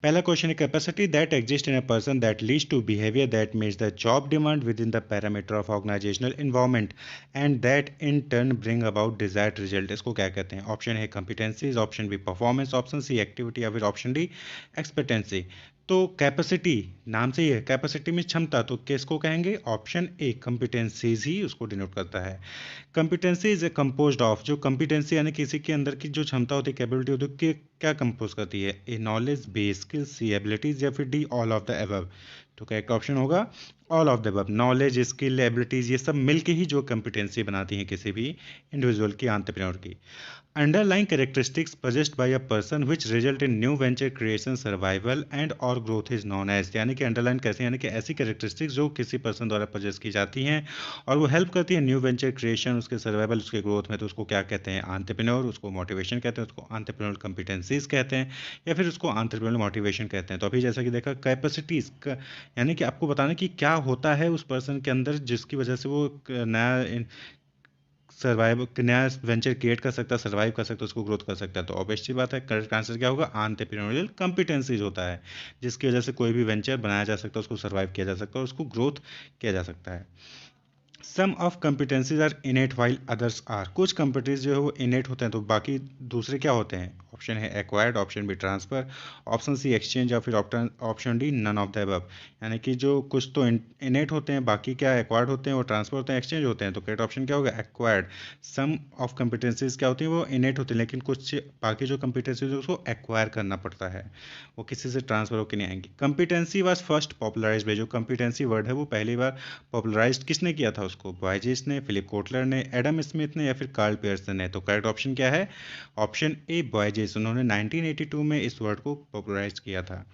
पहला क्वेश्चन है capacity that exist in a person that leads to behaviour that meets the job demand with in the parameter of organisational environment and that in turn bring about desired result. इसको क्या कहते हैं? Option है competencies, option B performance, option C activity या फिर option D expectancy. तो capacity नाम से ही है, कैपेसिटी में क्षमता, तो किसको कहेंगे? ऑप्शन ए कॉम्पिटेंसीज ही उसको डिनोट करता है। Competency is a compose of, जो कंपिटेंसी यानी किसी के अंदर की जो क्षमता होती है, कैपेबिलिटी होती है, कि क्या कंपोज करती है? A knowledge, B skills, C abilities या फिर D all of the above. तो करेक्ट ऑप्शन होगा all of the above. Knowledge, skill, abilities ये सब मिलके ही जो कंपिटेंसी बनाती हैं किसी भी इंडिविजुअल की, एंटरप्रेन्योर की। Underlying characteristics possessed by a person which result in new venture creation, survival and or growth is known as, यानी कि अंडरलाइन कैसे, यानी कि ऐसी कैरेक्टरिस्टिक्स जो किसी पर्सन द्वारा पोजेस की जाती हैं और वो हेल्प करती है न्यू वेंचर क्रिएशन, उसके सर्वाइवल, उसके ग्रोथ में, तो उसको क्या कहते हैं? एंटरप्रेन्योर। उसको मोटिवेशन कहते हैं, उसको एंटरप्रेन्योर कंपिटेंसीज कहते हैं या फिर उसको एंटरप्रेन्योर मोटिवेशन कहते हैं। तो अभी जैसा कि देखा कैपेसिटीज यानी कि आपको बताना कि क्या होता है उस पर्सन के अंदर जिसकी वजह से वो नया सर्वाइव, नया वेंचर क्रिएट कर सकता है, सर्वाइव कर सकता है, उसको ग्रोथ कर सकता है। तो ऑब्वियस सी बात है, करेक्ट आंसर क्या होगा? एंटरप्रेन्योरियल कंपिटेंसीज होता है, जिसकी वजह से कोई भी वेंचर बनाया जा सकता है, उसको सर्वाइव किया जा सकता है, उसको ग्रोथ किया जा सकता है। Some of competencies are innate while others are, कुछ कंपिटेंसीज जो है वो इनेट होते हैं तो बाकी दूसरे क्या होते हैं? ऑप्शन है acquired, option B transfer, option C exchange या फिर option D none of the above. यानी कि जो कुछ तो इनेट होते हैं, बाकी क्या एक्वायर्ड होते हैं, वो ट्रांसफर होते हैं, एक्सचेंज होते हैं। तो करेक्ट ऑप्शन क्या होगा? एक्वायर्ड। सम ऑफ कंपिटेंसीज क्या होती हैं? वो इनेट होती है, लेकिन कुछ बाकी जो कंपिटेंसीज है उसको एक्वायर करना पड़ता है, वो किसी से ट्रांसफर होकर नहीं आएंगी। Competency was first popularised by, जो कंपिटेंसी वर्ड है वो पहली बार पॉपुलराइज्ड किसने किया था उसको? बॉयजेस ने, फिलिप कोटलर ने, एडम स्मिथ ने या फिर कार्ल पियर्सन ने। तो करेक्ट ऑप्शन क्या है? ऑप्शन ए बॉयजेस, उन्होंने 1982 में इस वर्ड को पॉपुलराइज किया था।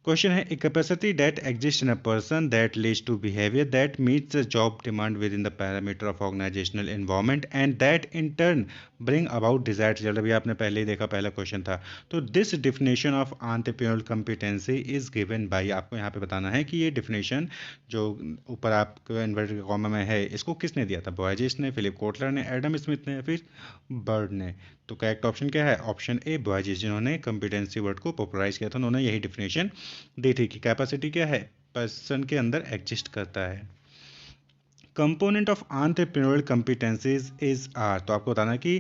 क्वेश्चन है a capacity that exist in a person that leads to behaviour that meets the job demand with in the parameter of organisational environment and that in turn bring about desired result. अभी आपने पहले ही देखा, पहला question था। तो this definition of entrepreneurial competency is given by, आपको यहाँ पे बताना है कि ये डिफिनेशन जो ऊपर आपको इन्वर्टेड कॉमा में है, इसको किसने दिया था? बॉयजेस ने, फिलिप कोटलर ने, एडम स्मिथ ने या फिर बर्ड ने। तो करेक्ट ऑप्शन क्या है? ऑप्शन ए बॉयजेस, जिन्होंने कंपिटेंसी वर्ड को पॉपुलराइज किया था, उन्होंने यही डिफिनेशन दी थी कि कैपेसिटी क्या है? पर्सन के अंदर एग्जिस्ट करता है। Component of entrepreneurial competencies is are, तो आपको बताना है कि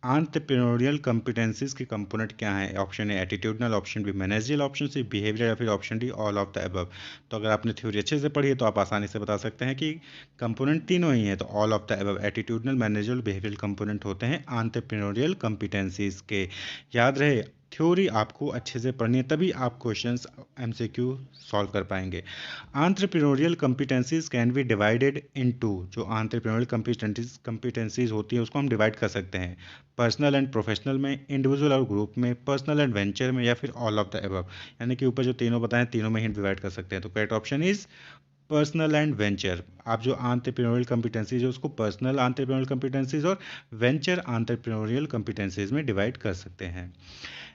एंटरप्रेन्योरियल कंपिटेंसीज के कंपोनेंट क्या हैं? Option A attitudinal, option B managerial, option C behaviour या फिर option D all of the above. तो अगर आपने थ्योरी अच्छे से पढ़ी है तो आप आसानी से बता सकते हैं कि कंपोनेंट तीनों ही हैं। तो all of the above, attitudinal, managerial, behavioural component होते हैं एंटरप्रेन्योरियल कंपिटेंसीज के। याद रहे, थ्योरी आपको अच्छे से पढ़नी है, तभी आप क्वेश्चंस एमसीक्यू सॉल्व कर पाएंगे। Entrepreneurial कंपिटेंसीज can be divided into, जो एंटरप्रेन्योरियल कंपिटेंसीज होती है उसको हम डिवाइड कर सकते हैं पर्सनल एंड प्रोफेशनल में, इंडिविजुअल और ग्रुप में, पर्सनल एंड वेंचर में या फिर ऑल ऑफ द अबव। यानी कि ऊपर जो तीनों बताएं तीनों में ही डिवाइड कर सकते हैं। तो correct option is personal and venture. आप जो एंटरप्रेन्योरियल कंपिटेंसीज है उसको पर्सनल एंटरप्रेन्योरियल कंपिटेंसीज और वेंचर एंटरप्रेन्योरियल कंपिटेंसीज में डिवाइड कर सकते हैं।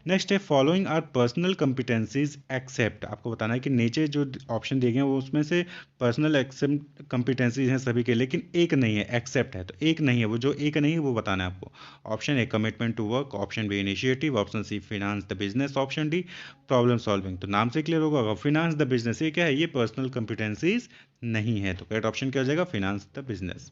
नेक्स्ट है following are personal competencies except, आपको बताना है कि नीचे जो ऑप्शन दिए गए हैं वो उसमें से पर्सनल एक्सेप्ट कंपिटेंसीज हैं सभी के, लेकिन एक नहीं है, एक्सेप्ट है। तो एक नहीं है, वो जो एक नहीं है वो बताना है आपको। Option A commitment to work, option B initiative, option C finance the business, option D problem solving. तो नाम से क्लियर होगा, फिनांस द बिजनेस ये क्या है? ये पर्सनल कंपिटेंसीज नहीं है। तो करेक्ट ऑप्शन क्या हो जाएगा? Finance the business.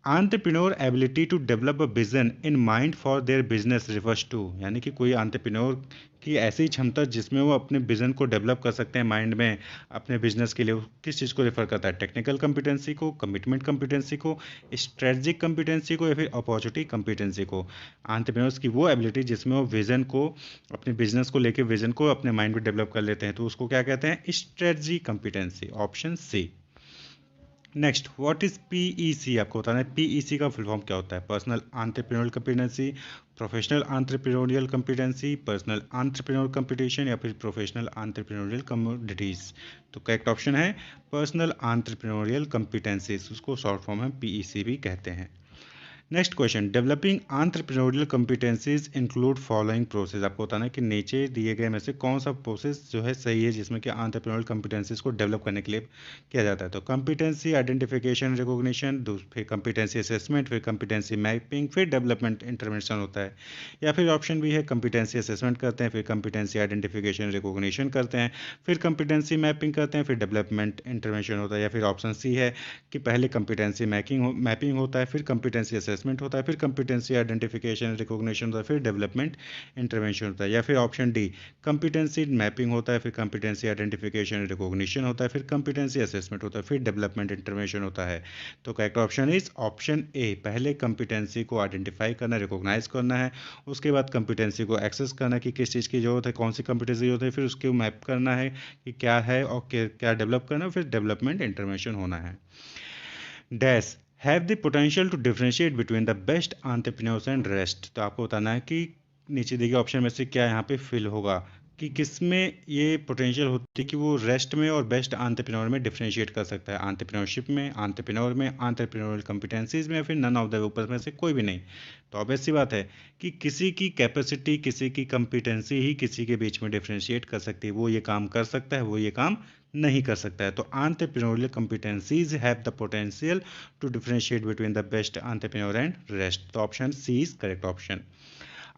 Entrepreneur ability to develop a vision in mind for their business refers to, यानी कि कोई एंटरप्रेन्योर की ऐसी क्षमता जिसमें वो अपने विजन को डेवलप कर सकते हैं माइंड में अपने बिजनेस के लिए, वो किस चीज़ को रेफर करता है? टेक्निकल कंपिटेंसी को, कमिटमेंट कंपिटेंसी को, स्ट्रेटजिक कंपिटेंसी को या फिर अपॉर्चुनिटी कंपिटेंसी को? एंटरप्रेन्योर्स की वो एबिलिटी जिसमें वो विजन को, अपने बिजनेस को लेकर विजन को अपने माइंड में डेवलप कर लेते हैं, तो उसको क्या कहते हैं? Strategy competency, option C. Next, what is PEC, आपको बताना है पीईसी का फुल फॉर्म क्या होता है? Personal entrepreneurial competency, professional entrepreneurial competency, personal entrepreneur competition या फिर प्रोफेशनल एंटरप्रेन्योरियल कमोडिटीज। तो करेक्ट ऑप्शन है पर्सनल एंटरप्रेन्योरियल कंपिटेंसीज, उसको शॉर्ट फॉर्म में पीईसी भी कहते हैं। Next question, developing entrepreneurial competencies include following process. आपको बताना है कि नीचे दिए गए में से कौन सा प्रोसेस जो है सही है जिसमें कि एंटरप्रेन्योरियल कॉम्पिटेंसीज को डेवलप करने के लिए किया जाता है। तो कॉम्पिटेंसी आइडेंटिफिकेशन रिकॉग्निशन, फिर कॉम्पिटेंसी असेसमेंट, फिर कॉम्पिटेंसी मैपिंग, फिर डेवलपमेंट इंटरवेंशन होता है। या फिर ऑप्शन भी है कॉम्पिटेंसी असेसमेंट करते हैं, फिर कॉम्पिटेंसी आइडेंटिफिकेशन रिकॉग्निशन करते हैं, फिर कॉम्पिटेंसी मैपिंग करते हैं, फिर डेवलपमेंट इंटरवेंशन होता है। या फिर ऑप्शन सी है कि पहले कॉम्पिटेंसी मैपिंग होता है, फिर कॉम्पिटेंसी असेसमेंट होता है, फिर कॉम्पिटेंसी आइडेंटिफिकेशन रिकॉग्निशन होता है, फिर डेवलपमेंट इंटरवेंशन होता है। या फिर ऑप्शन डी, कॉम्पिटेंसी मैपिंग होता है, फिर कॉम्पिटेंसी आइडेंटिफिकेशन रिकॉग्निशन होता है, फिर कॉम्पिटेंसी असेसमेंट होता है, फिर डेवलपमेंट इंटरवेंशन होता है। तो correct option is option A, पहले कॉम्पिटेंसी को आइडेंटिफाई करना, रिकॉग्नाइज करना है, उसके बाद कॉम्पिटेंसी को एक्सेस करना कि किस चीज़ की जरूरत है, कौन सी कॉम्पिटेंसी की जरूरत है, फिर उसको मैप करना है कि क्या है और क्या डेवलप करना है, फिर डेवलपमेंट इंटरवेंशन होना है। Dash have the potential to differentiate between the best entrepreneurs and rest. तो आपको बताना है कि नीचे दिए गए ऑप्शन में से क्या यहाँ पे फिल होगा, कि किस में ये पोटेंशियल होती है कि वो रेस्ट में और बेस्ट एंटरप्रेन्योर में डिफरेंशिएट कर सकता है, एंटरप्रेन्योरशिप में, एंटरप्रेन्योर में, एंटरप्रेन्योरल कॉम्पिटेंसीज में, या फिर नन ऑफ द ऊपर में से कोई भी नहीं। तो ऑब्वियस सी बात है कि किसी की कैपेसिटी, किसी की कॉम्पिटेंसी ही किसी के बीच में डिफरेंशिएट कर सकती है, वो ये काम कर सकता है, वो ये काम नहीं कर सकता है। तो entrepreneurial competencies have the potential to differentiate between the best entrepreneur and rest. तो option C is correct option.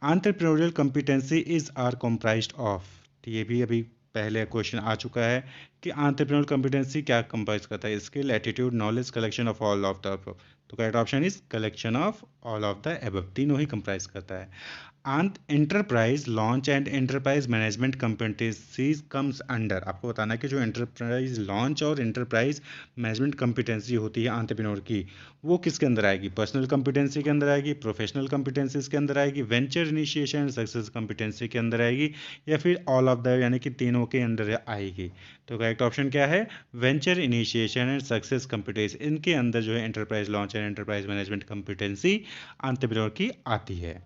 Entrepreneurial competency is are comprised of, तो ये भी अभी पहले क्वेश्चन आ चुका है कि एंटरप्रेन्योरियल कॉम्पिटेंसी क्या कंप्राइज करता है, skill, attitude, knowledge, collection of all of the above. तो correct option is collection of all of the above, तीनों ही कंप्राइज करता है। And enterprise launch and enterprise management competencies comes under. आपको बताना है कि जो एंटरप्राइज लॉन्च और एंटरप्राइज मैनेजमेंट कॉम्पिटेंसी होती है एंटरप्रेन्योर की, वो किसके अंदर आएगी, पर्सनल कॉम्पिटेंसी के अंदर आएगी, प्रोफेशनल कॉम्पिटेंसीज के अंदर आएगी, venture initiation and success competency के अंदर आएगी, या फिर ऑल ऑफ द, यानी कि तीनों के अंदर आएगी। तो करेक्ट ऑप्शन क्या है, venture initiation and success competency, इनके अंदर जो है enterprise launch and enterprise management competency entrepreneur की आती है।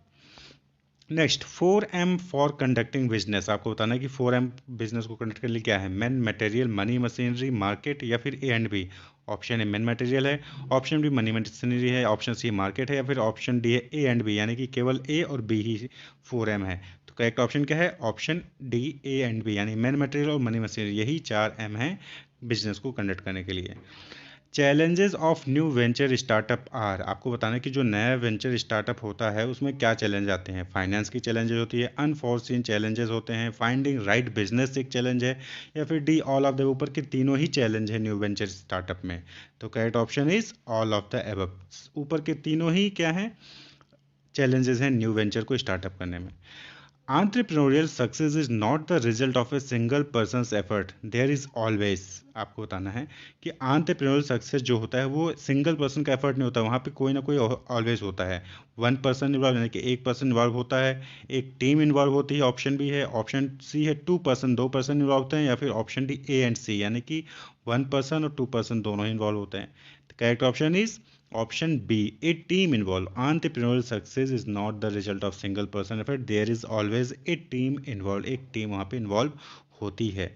Next 4M for conducting business. आपको बताना है कि 4M बिजनेस को कंडक्ट करने के लिए क्या है, man, material, money, machinery, market, या फिर A and B. Option A man material है, ऑप्शन बी मनी मशीनरी है, ऑप्शन सी मार्केट है, या फिर ऑप्शन डी है ए एंड बी, यानी कि केवल ए और बी ही 4M है। तो करेक्ट ऑप्शन क्या है, option D A and B, यानी मैन मटेरियल और मनी मशीनरी, यही 4M है बिजनेस को कंडक्ट करने के लिए। Challenges of new venture startup are. आपको बताना है कि जो नया वेंचर स्टार्टअप होता है उसमें क्या चैलेंज आते हैं। फाइनेंस की चैलेंजेस होती है, अनफोर्सिन चैलेंजेस होते हैं, फाइंडिंग राइट बिजनेस एक चैलेंज है, या फिर डी ऑल ऑफ द ऊपर के तीनों ही चैलेंज है न्यू वेंचर स्टार्टअप में। तो correct option is all of the above, ऊपर के तीनों ही क्या है, चैलेंजेस हैं न्यू वेंचर को स्टार्टअप करने में। Entrepreneurial success is not the result of a single person's effort. There is always, आपको बताना है कि entrepreneurial success जो होता है वो सिंगल पर्सन का एफर्ट नहीं होता, वहाँ पे कोई ना कोई ऑलवेज होता है। वन पर्सन इन्वॉल्व, यानी कि एक पर्सन इन्वॉल्व होता है, एक टीम इन्वॉल्व होती है, ऑप्शन बी है, ऑप्शन सी है टू पर्सन, दो पर्सन इन्वॉल्व होते हैं, या फिर option D A and C, यानी कि वन पर्सन और टू पर्सन दोनों ही इन्वॉल्व होते हैं। Correct option is option B, a team involve. Entrepreneurial success is not the result of single person effort, there is always a team involve, एक team वहाँ पे इन्वॉल्व होती है।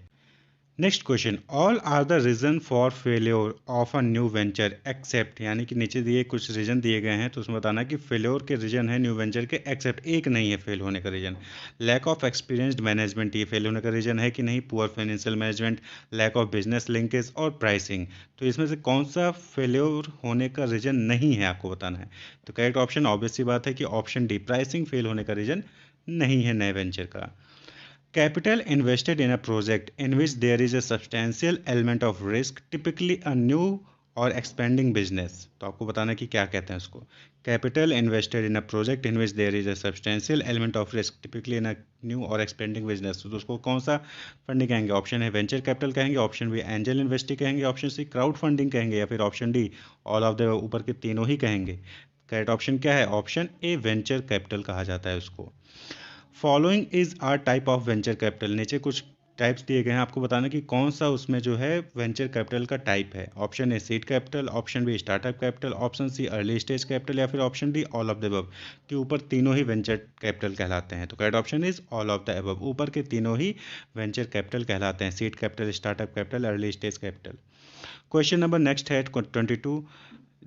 Next question, all are the reason for failure of a new venture except, यानी कि नीचे दिए कुछ रीजन दिए गए हैं तो उसमें बताना है कि फेल्योर के रीजन है न्यू वेंचर के, एक्सेप्ट एक नहीं है फेल होने का reason. Lack of experienced management, ये फेल होने का रीजन है कि नहीं, poor financial management, lack of business linkage और प्राइसिंग। तो इसमें से कौन सा फेल्योर होने का रीजन नहीं है आपको बताना है। तो करेक्ट ऑप्शन ऑब्वियस सी बात है कि ऑप्शन डी, प्राइसिंग फेल होने का रीजन नहीं है नए वेंचर का। Capital invested in a project in which there is a substantial element of risk, typically a new or expanding business. तो आपको बताना है कि क्या कहते हैं उसको। Capital invested in a project in which there is a substantial element of risk, typically in a new or expanding business. तो उसको कौन सा फंडिंग कहेंगे, ऑप्शन है वेंचर कैपिटल कहेंगे, ऑप्शन बी एंजल इन्वेस्टिंग कहेंगे, ऑप्शन सी क्राउड फंडिंग कहेंगे, या फिर option D all of the ऊपर के तीनों ही कहेंगे। करेक्ट ऑप्शन क्या है, ऑप्शन ए वेंचर कैपिटल कहा जाता है उसको। Following is are type of venture capital, नीचे कुछ टाइप्स दिए गए हैं, आपको बताना कि कौन सा उसमें जो है वेंचर कैपिटल का टाइप है। Option A seed capital, option B startup capital, option C early stage capital, या फिर option D all of the above, के ऊपर तीनों ही वेंचर कैपिटल कहलाते हैं। तो correct option is all of the above, ऊपर के तीनों ही वेंचर कैपिटल कहलाते हैं, seed capital, startup capital, early stage capital. Question number next है 22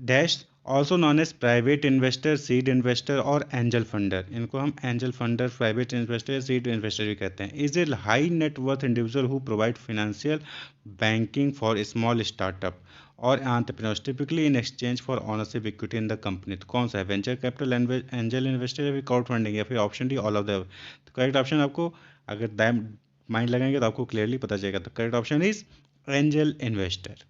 dash also known as private investor, seed investor और एंजल फंडर। इनको हम एंजल फंडर, प्राइवेट इन्वेस्टर या सीड इन्वेस्टर भी कहते हैं। Is a high net worth individual who provide financial banking for small startup और entrepreneurs typically in exchange for ownership equity in the company. तो कौन सा है, वेंचर कैपिटल, एंजल इन्वेस्टर या फिर क्राउड फंडिंग या फिर option D all of the. तो करेक्ट ऑप्शन आपको अगर माइंड लगाएंगे तो आपको क्लियरली पता चलेगा। तो correct option is angel investor.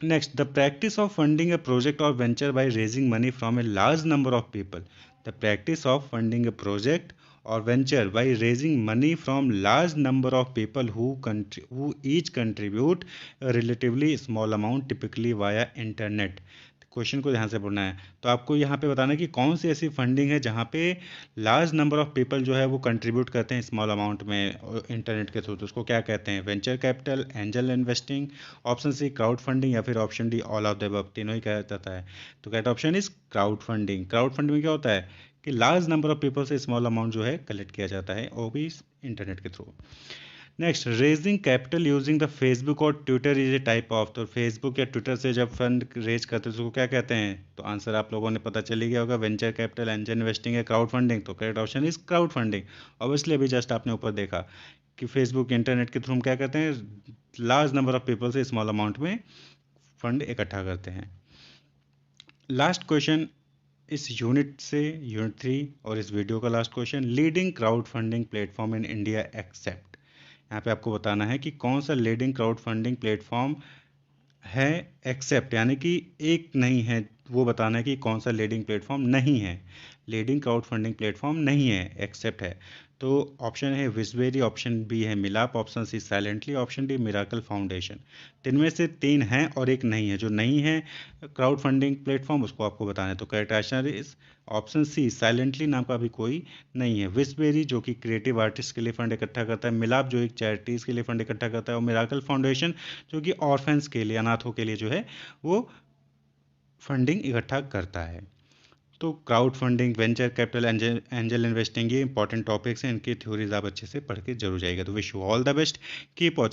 Next, the practice of funding a project or venture by raising money from a large number of people. The practice of funding a project or venture by raising money from large number of people who each contribute a relatively small amount, typically via internet. Question को ध्यान से पढ़ना है। तो आपको यहाँ पे बताना है कि कौन सी ऐसी फंडिंग है जहाँ पे लार्ज नंबर ऑफ पीपल जो है वो कंट्रीब्यूट करते हैं स्मॉल अमाउंट में इंटरनेट के थ्रू। तो उसको क्या कहते हैं, venture capital, angel investing, option C crowd funding या फिर option D all of the above. तीनों ही कहा जाता है। तो correct option is crowd funding. Crowd funding में क्या होता है कि लार्ज नंबर ऑफ पीपल से स्मॉल अमाउंट जो है कलेक्ट किया जाता है, वो भी इंटरनेट के थ्रू। Next, raising capital using the Facebook और Twitter is a type of. तो फेसबुक या ट्विटर से जब फंड रेज करते हैं तो उसको क्या कहते हैं। तो आंसर आप लोगों ने पता चली गया होगा, वेंचर कैपिटल, एंजल इन्वेस्टिंग या क्राउड फंडिंग। तो correct option is crowd funding. Obviously अभी जस्ट आपने ऊपर देखा कि फेसबुक इंटरनेट के थ्रू हम क्या करते हैं, लार्ज नंबर ऑफ पीपल से स्मॉल अमाउंट में फंड इकट्ठा करते हैं। लास्ट क्वेश्चन इस यूनिट से, यूनिट 3 और इस वीडियो का last question, leading crowd funding platform in India accept. यहाँ पे आपको बताना है कि कौन सा लीडिंग क्राउड फंडिंग प्लेटफॉर्म है एक्सेप्ट, यानी कि एक नहीं है, वो बताना है कि कौन सा लीडिंग प्लेटफॉर्म नहीं है। लीडिंग क्राउड फंडिंग प्लेटफॉर्म नहीं है, एक्सेप्ट है। तो ऑप्शन है विजबेरी, ऑप्शन बी है Milaap, option C silently, option D Miracle Foundation. तीन में से तीन हैं और एक नहीं है। जो नहीं है क्राउड फंडिंग प्लेटफॉर्म उसको आपको बताना है। तो correct answer is option C silently नाम का भी कोई नहीं है। विजबेरी जो कि क्रिएटिव आर्टिस्ट के लिए फंड इकट्ठा करता है, मिलाप जो एक चैरिटीज़ के लिए फंड इकट्ठा करता है, और मिराकल फाउंडेशन जो कि ऑर्फेंस के लिए, अनाथों के लिए जो है वो फंडिंग इकट्ठा करता है। तो crowd funding, venture capital, angel investing, ये इंपॉर्टेंट टॉपिक्स हैं, इनकी थ्योरीज आप अच्छे से पढ़ के जरूर जाइएगा। तो wish you all the best, keep watching.